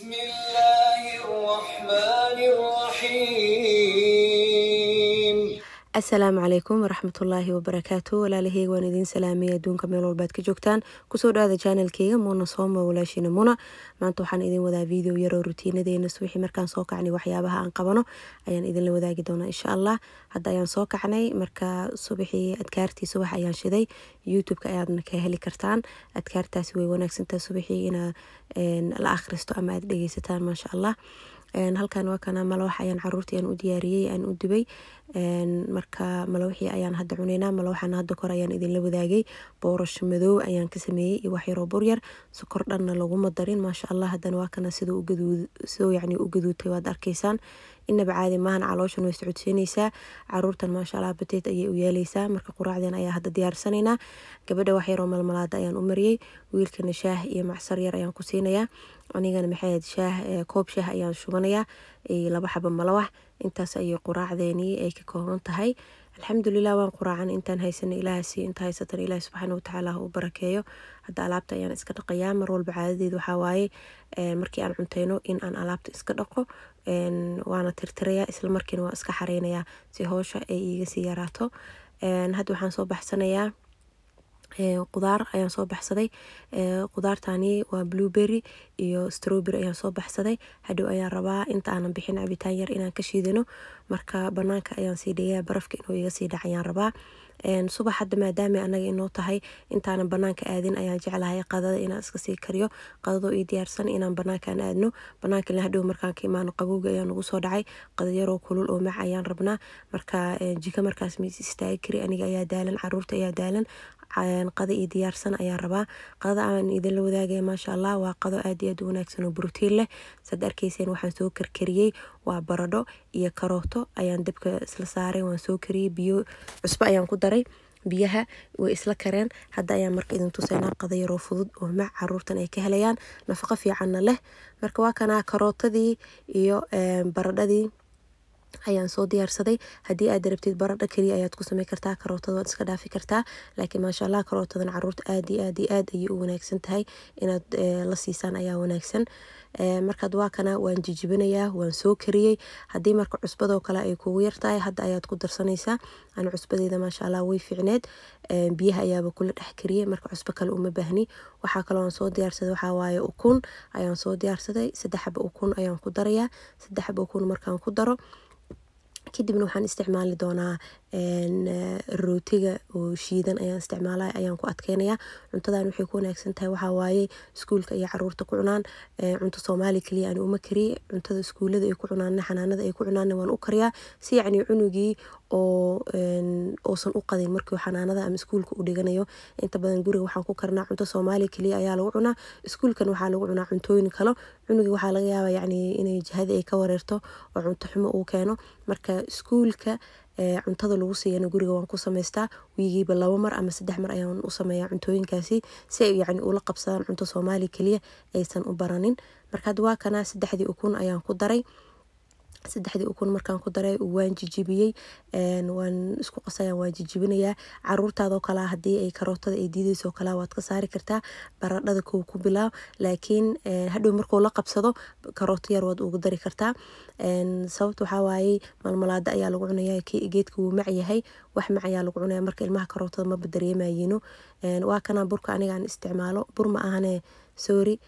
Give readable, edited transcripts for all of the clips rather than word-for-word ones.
بسم الله الرحمن الرحيم السلام عليكم ورحمة الله وبركاته walaalahey waan idin salaamay adduunka meel walbaad ka joogtaan kusoo dhawaada channelkeyga Muna Sooma walaashina Muna maanta waxaan idin wadaa video yar oo rutiinadeena subaxii markaan soo kacnay waxyaabaha aan qabano ayaan idin la wadaagi doonaa insha Allah hadda ayaan soo kacnay marka subaxii adkaartii subax ayaan shiday YouTube-ka ayaadna ka heli kartaan adkaartaasi way wanaagsantahay subaxii ina la akhristo ama aad dhageysataan ma sha Allah halkan waa kana malawax ayaan caruurtii aan u diyaariyay aan u dubay marka malawaxii ayaan hadda cuneynaa malawaxana hadda kor ayaan idin la wadaagay boorash madow ayaan ka sameeyay iyo wax yar oo bur yar sokor dhanna lagu madarin ma sha Allah hadana waa kana sida u gaduutay waad arkaysaan inaba caadi maahan calooshan way socodsiinaysaa caruurtan ma sha Allah bateed ayay u yeelaysaa marka quraacdeen ayaa hadda diyaarsanaynaa gabadha wax yar oo malmalaada ayaan u mariyay wiilkana shaah iyo macsar yar ayaan ku siinayaa anigana maxay shaah koob shaah ayaan shubanayaa laba xabo malawax intaas ay quraacdeeni ay ka kooban tahay alxamdulillah waan quraacan intaan haysan ilaahay inta haysatan ilaahay subhanahu wa ta'ala u barakeeyo hadda alaabta ayaan iska dhaqayaa mar walba caadadeedu waxa waaye markii aan cunteyno in aan alaabta iska dhaqo waana tirtirayaa isla markiina waan iska xareynayaa si hawsha ay iga sii yaraato hadda waxaan soo baxsanayaa qudaar ayaan soo baxsaday qudaartani waa blueberry iyo strawberry ayaan soo baxsaday hadhow ayaan rabaa inta aanan bixin cabitaan yar inaan ka shiidano marka banaanka ayaan sii dhigayaa barafka inuu iga sii dhacayaan rabaa subax hadda maadaama anaga inoo tahay intaanan banaanka aadin ayaan jeclahay qadada inaan iska sii kariyo qadado ii diyaarsan inaan banaankaan aadno banaanka la hadhow markaan ka imaano qabowga ayaan ugu soo dhacay qadad yaroo kulul oo mac ayaan rabnaa marka jika markaas ma istaagi kari aniga ayaa daalan caruurta ayaa daalan qada ii diyaarsan ayaan rabaa qada aan idin la wadaagay ma sha Allah waa qado aad iyo aad u wanaagsan oo borotiin leh sad arkayseen waxaan soo karkariyay waa baradho iyo karooto ayaan dabka isla saaray waan soo kariyay biyo cusbo ayaan ku daray biyaha way isla kareen hadda ayaan marka idin tusaynaa qada yar oo fudud oo mac caruurtan ay ka helayaan nafaqo fiican leh marka waa kana karootadii iyo baradhadii ayaan soo diyaarsaday hadii aad rabtid baradho kaliya ayaad ku sameey kartaa karootada waad iska dhaafi kartaa laakiin ma sha Allah karootadan caruurta aad iyo aad ay u wanaagsan tahay inaad la siisaan ayaa wanaagsan markaad waa kana waan jijibinayaa waan soo kariyay hadii marka cusbado kale ay kugu yartahay hadda ayaad ku darsanaysaa aan cusbadeeda ma sha Allah way fiicneed biyaha ayaaba kula dhex kariyay marka cusbo kale uma baahni waxa kale oo aan soo diyaarsaday waxa waaye ukun ayaan soo diyaarsaday 3 xabo ukun ayaan ku darayaa 3 xabo ukun markaan ku daro kadibna waxaan isticmaali doonaa rootiga oo shiidan ayaan isticmaalay ayaan ku adkeenayaa cuntadan waxay ku wanaagsan tahay waxa waaye iskuulka iyo caruurta ku cunaan cunto Somali kaliya aan uma kari cuntada iskuulada ay ku cunaan xanaanada ay ku cunaan waan u kariyaa si yacni cunugii oo san u qadin markii xanaanada ama iskuulka u dhiganayo inta badan guriga waxaan ku karnaa cunto Somali kaliya ayaa lagu cunaa iskuulkan waxa lagu cunaa cuntooyin kale cunugii waxa laga yaabaa yacni inay jahada ay ka wareerto oo cunto xumo uu keeno marka iskuulka cuntada lagu siiyana guriga waan ku sameystaa wiigiiba 2 mar ama 3 mar ayaan u sameeyaa cuntooyinkaasi si ay yacni ula qabsadaan cunto Somali kaliya aysan u baranin marka waa kana 3 ukun ayaan ku daray 3 ukun markaan ku daray waan jijibiyay waan isku qasayaan waan jijibinayaa caruurtaada oo kala hadii ay karootada ay diidayso kala waad ka saari kartaa baradhada ku bilaa laakiin hadhow markuu la qabsado karooto yar waad ugu dari kartaa sababtu waxa waaye malmalaada ayaa lagu cunayaa geedka uu mac yahay wax mac ayaa lagu cunayaa marka ilmaha karootada ma dareemayino waa kana burka aniga aan isticmaalo bur ma ahane sorry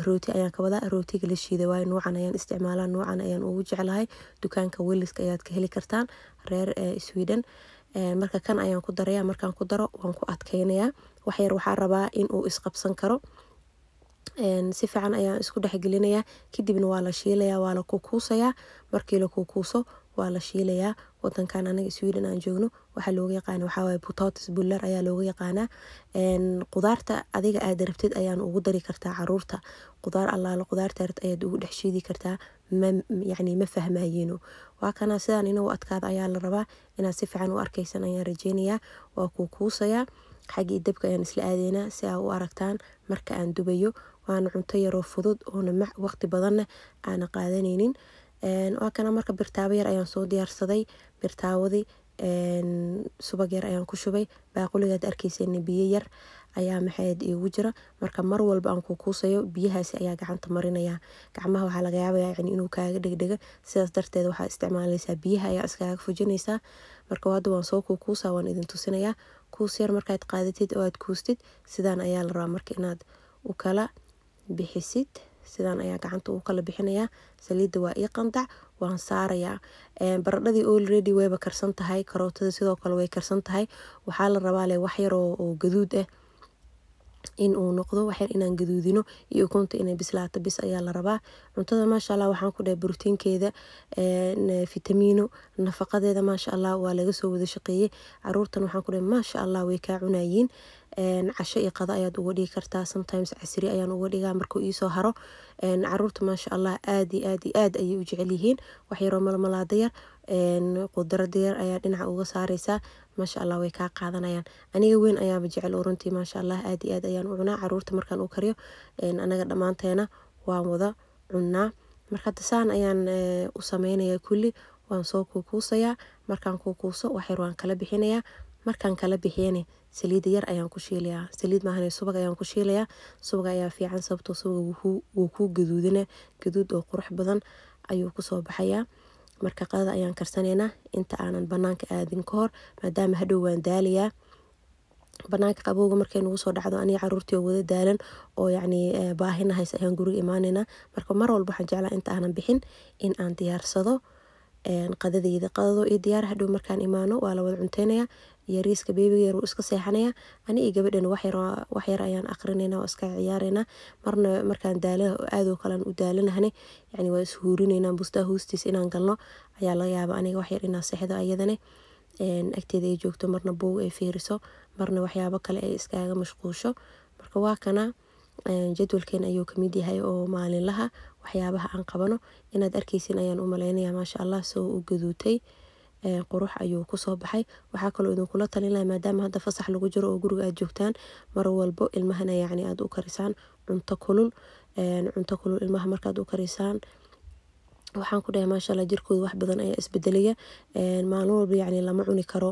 rooti ayaan ka wadaa rootiga la shiiday waa noocan ayaan isticmaalaa noocan ayaan ugu jeclahay dukaanka Williska ayaad ka heli kartaan reer Sweden marka kan ayaan ku darayaa markaan ku daro waan ku adkeynayaa wax yar waxa rabaa in uu isqabsan karo si fiican ayaan isku dhaxgelinayaa kadibna waa la shiilayaa waa la kuukuusayaa markii la kuukuuso waa la shiilayaa wadankan anaga Sweden aan joogno waxa looga yaqaan waxa waaye potatoes buller ayaa looga yaqaana qudaarta adiga aad rabtid ayaan ugu dari kartaa caruurta qudaar allaala qudaarta ayaad ugu dhex shiidi kartaa yacni ma fahmayino waa kana sidaan inuu adkaado ayaa la rabaa inaad si fiican u arkaysan ayaan rajeynayaa waa kuukuusayaa xagii dabka ayaan isla aadeynaa si aad u aragtaan marka aan dubayo waana cunto yar oo fudud oo waqti badan aan qaadanaynin waa kana marka birtaabo yar ayaan soo diyaarsaday birtaawadi subag yar ayaan ku shubay baaquligaad arkayseen biyo yar ayaa maxayd igu jira marka mar walba aan ku kuusayo biyahaasi ayaa gacanta marinaya gacmaha waxaa laga yaabaa yani inuu kaaga dhegdhega sidaas darteed waxaa isticmaalaysaa biyaha ayaa iskaga fujinaysaa marka hadda waan soo kuusaa waan idin tusinayaa kuus yar markaad qaadatid oo aad kuustid sidaan ayaa la rabaa marka inaad u kala bixisid sidaan ayaa gacanta u kala bixinayaa saliidda waa ii qandac waan saarayaa baradhadii already wayba karsan tahay karootada sidoo kale way karsan tahay waxaa la rabaa le wax yar oo gaduud ah in uu noqdo wax yar inaan gaduudino iyo ukunta inay bislaato bis ayaa la rabaa cuntada maasha Allah waxaan ku dhahay borotiinkeeda fitamiino nafaqadeeda maasha Allah waa laga soo wada shaqeeyay caruurtan waxaan ku dhahay maasha Allah way ka cunaayeen casho iyo qada ayaad uga dhigi kartaa sometimes casri ayaan uga dhigaa markuu ii soo haro caruurta maasha Allah aad ayay u jecel yihiin wax yar oo malmalaada yar qudrad yar ayaa dhinaca uga saaraysaa maasha Allah way ka qaadanayaan aniga weyn ayaaba jecel runtii maasha Allah aad ayaan u cunaa caruurta markaan u kariyo anaga dhamaanteena waan wada cunaa marka tasaan ayaan u sameeynaya kulli waan soo kuusayaa markaan kuuso wax yar waan kala bixinayaa markaan kala bixiyane saliid yar ayaan ku shiilayaa saliid maahan subag ayaan ku shiilayaa subag ayaa fiican sababtoo subag wuu ku gaduudina gaduud oo qurux badan ayuu ku soo baxayaa marka qadada ayaan karsaneynaa inta aanan banaanka aadin ka hor maadaama hadhow waan daaliyaa banaanka qabowga markay nagu soo dhacdo aniga caruurtii oo wada daalan oo yacni baahina hays ayaan guriga imaanaynaa marka mar walba waxaan jeclaa inta aanan bixin in aan diyaarsado qadadeyda qadado iyo diyaar hadhow markaan imaano waa la wada cunteynaya yariiska beebiga yar uu iska seexanaya ani iyo gabadhan wax yar ayaan aqrinayna oo iska ciyaarayna marna markaan daalaha aad oo kale u daalanahne yani waa ishuurinayna bustaa hoostiis inaan galno ayaa laga yaabaa aniga wax yar inaan seexdo ayadane agteeda ay joogto marna buug ay fiiriso marna waxyaabo kale ay iskaga mashquusho marka waa kana jadwalkeen ayuu kamid yahay oo maalinlaha waxyaabaha aan qabano inaad arkaysin ayaan u maleynayaa maasha Allah soo u gaduutay qurux ayuu ku soo baxay waxa kale oo idin kula talinayaa maadaama hadda fasax lagu jiro oo guriga aad joogtaan mar walba ilmahana yacni aad u karisaan cunto kulul ilmaha markaad u karisaan waxaan ku dhahay maasha Allah jirkooda wax badan ayaa isbedelaya maalin walba yacni lama cuni karo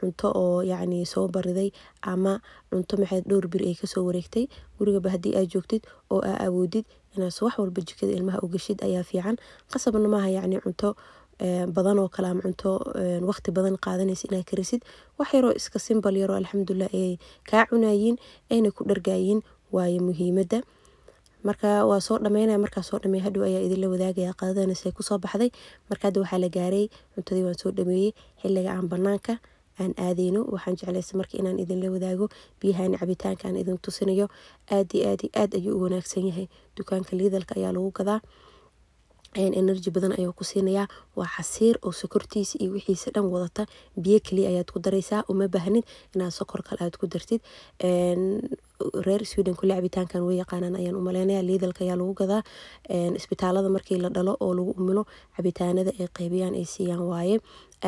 cunto oo yacni soo bariday ama cunto maxay dhowr bir ay kasoo wareegtay gurigaba haddii aad joogtid oo aa awoodid inaad wax walba jikada ilmaha u gashid ayaa fiican qasabna maaha yacni cunto badan oo kala cunto waqti badan qaadanaysa inaad karisid wax yaroo iska simple yaroo alxamdulillah ay ka cunaayeen ayna ku dhargaayin waaye muhiimada marka waa soo dhameynaya marka soo dhamey hadhow ayaa idin la wadaagaya qadadana say ku soo baxday marka hadda waxaa la gaaray cuntadii waan soo dhameeyay xilliga aan banaanka aan aadeyno waxaan jeclaysa marka inaan idin la wadaago biyahan cabitaanka aan idin tusinayo aad ayuu u wanaagsan yahay dukaanka liidalka ayaa lagu gadaa energy badan ayuu ku siinayaa waa xasiir oo sokortiisa iyo wixiisa dhan wadata biyo kaliya ayaad ku daraysaa uma baahnid inaad sokor kale aad ku dartid reer Sweden kulli cabitaankan way yaqaanaan ayaan u maleynayaa liidalka ayaa lagu gadaa isbitaalada markii la dhalo oo lagu umulo cabitaanada ay qaybiyaan ay siiyaan waaye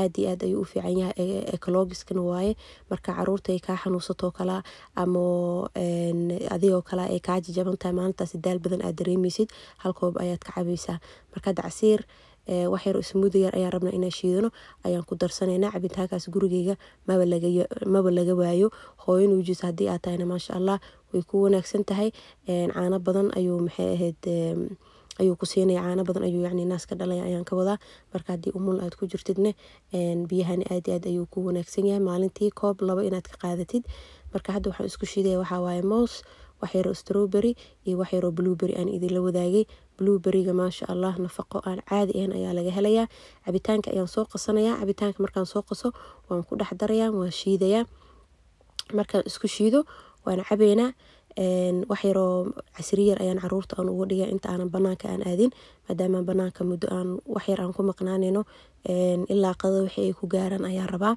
aad ayuu u fiican yahay ecologiskana waaye marka caruurta ay ka xanuunsato kala ama adigoo kala ay ka jajaban tahay maalintaas daal badan aad dareemaysid halkoob ayaad ka cabaysaa marka casiir wax yar smoothie yar ayaan rabnaa inaan shiidano ayaan ku darsanaynaa cabitaankaas gurigeyga maba laga waayo hooyo nuujis haddii aad tahayna maasha Allah way ku wanaagsan tahay caano badan ayuu maxay ahayd ayuu ku siinaya caano badan ayuu yacni naas ka dhalaya ayaan ka wadaa marka haddii umul aad ku jirtidne biyahani aad ayuu ku wanaagsan yahay maalintii koob 2 inaad ka qaadatid marka hadda waxaan isku shiidaya waxaa waaye moos wax yar oo strawberry iyo wax yar oo blueberry aan idin la wadaagay blueberryga maasha Allah nafaqo aan caadi ahayn ayaa laga helayaa cabitaanka ayaan soo qasanayaa cabitaanka markaan soo qaso waan ku dhex darayaa waan shiidayaa markaan isku shiido waan cabeynaa wax yaroo casri yar ayaan caruurta aan uga dhigaa inta aanan banaanka aan aadin maadaama banaanka muddo aan wax yar aan ku maqnaanayno ilaa qadada wixii ay ku gaaraan ayaan rabaa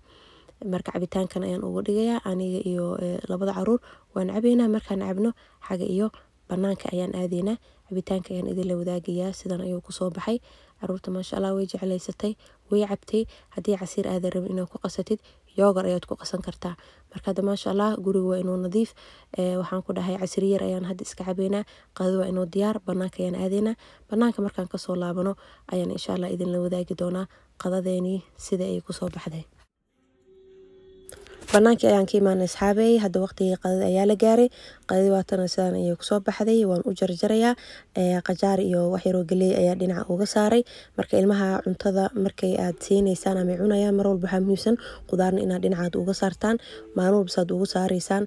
marka cabitaankan ayaan uga dhigayaa aniga iyo labada caruur waan cabeynaa markaan cabno xaga iyo banaanka ayaan aadaynaa cabitaanka ayaan idin la wadaagayaa sidan ayuu ku soo baxay caruurta maasha Allah way jeclaysatay way cabtay haddii casiir aad rabin inaad ku qasatid yogurt ayaad ku qasan kartaa marka hadda maasha Allah guriga waa inuu nadiif waxaan ku dhahay casri yar ayaan hadda iska cabeynaa qadada waa inuu diyaar banaanka ayaan aadaynaa banaanka markaan kasoo laabano ayaan insha Allah idin la wadaagi doonaa qadadeeni sida ay ku soo baxday banaanka ayaan ka imaanay asxaabay. Hadda waqtigii qadada ayaa la gaaray. Qadadii waatana sidaan ayay kusoo baxday. Waan u jarjarayaa qajaar iyo wax yar oo galey ayaa dhinaca uga saaray. Marka ilmaha cuntada markay aad siineysaan ama cunayaan mar walba waxaa muhiimsan qudaarna inaad dhinacaad uga saartaan. Maalin walba saad uga saaraysaan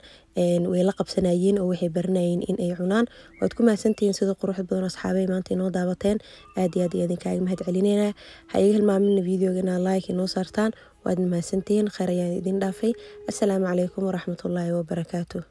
way la qabsanayeen oo waxay baranayeen in ay cunaan. Waad ku mahadsantihiin sida quruxda badan asxaabay maanta inoo daawateen. aad iyo aad idinkaga mahad celinayna. Ha iga hilmaamin videoga inaad like inoo saartaan. waad mahadsantihiin. khayr ayaan idin dhaafay. assalaamu calaykum waraxmatullaahi wabarakaatuh.